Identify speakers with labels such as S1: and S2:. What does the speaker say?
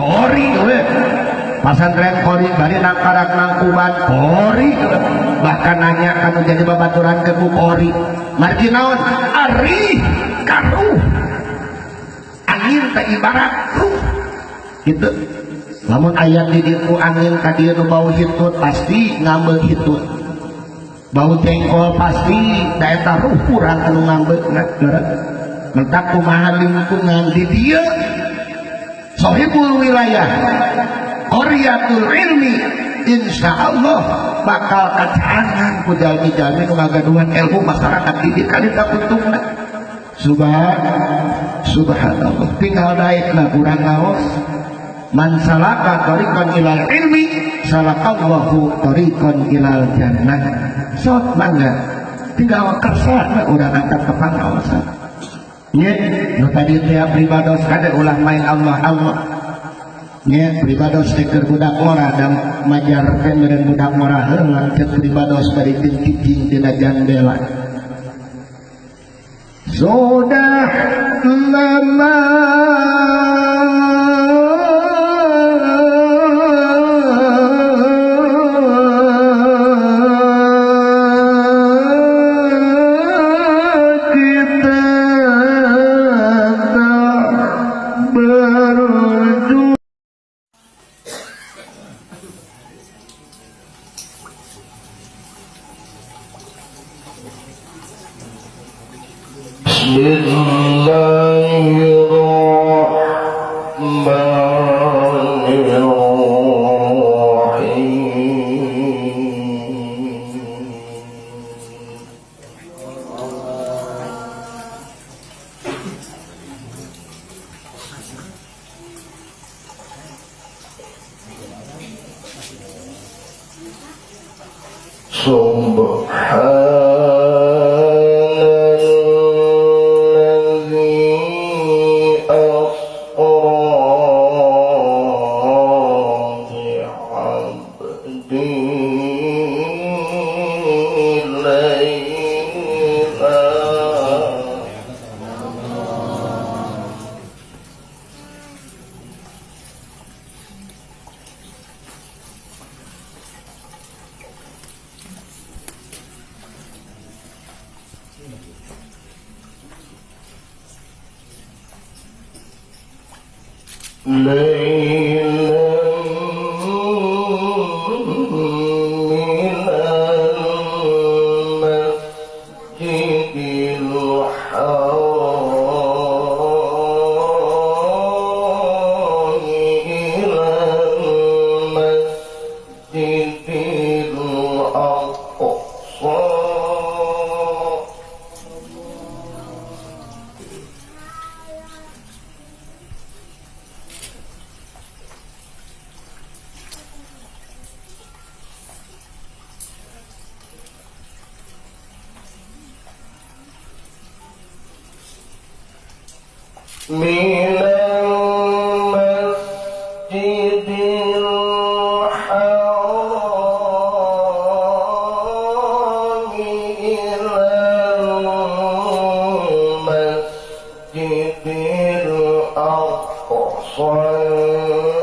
S1: kori pasantren kori bari nangkarak nangkuban kori bahkan nanya kamu jadi babaturan ke ku kori margi naon ari karuh angin tak ibarat ruh gitu lamun ayat di ditu angin ka dieu nu bau hitut pasti ngambil hitut bau jengkol pasti da eta ruh urang anu ngambeuna mentak kumaha lingkungan di dieu sohibul wilayah Qoriyatul ilmi insyaallah bakal kacangan ku jalmi-jalmi nu ngagaduhan ilmu masyarakat di kalita kuntungna subhanallah tinggal daekna urang naos man salaka tariqan ilal ilmi salakallahu tariqan ilal jannah sok mangga tinggal kersana urang angkat ke pangaosan nya nu tadi teh pribados kada ulah main Allah nya pribados teh keur budak mora dan majar pemeren budak mora heula teh pribados bari cicing dina jandela sudah lama
S2: Al-Aqsa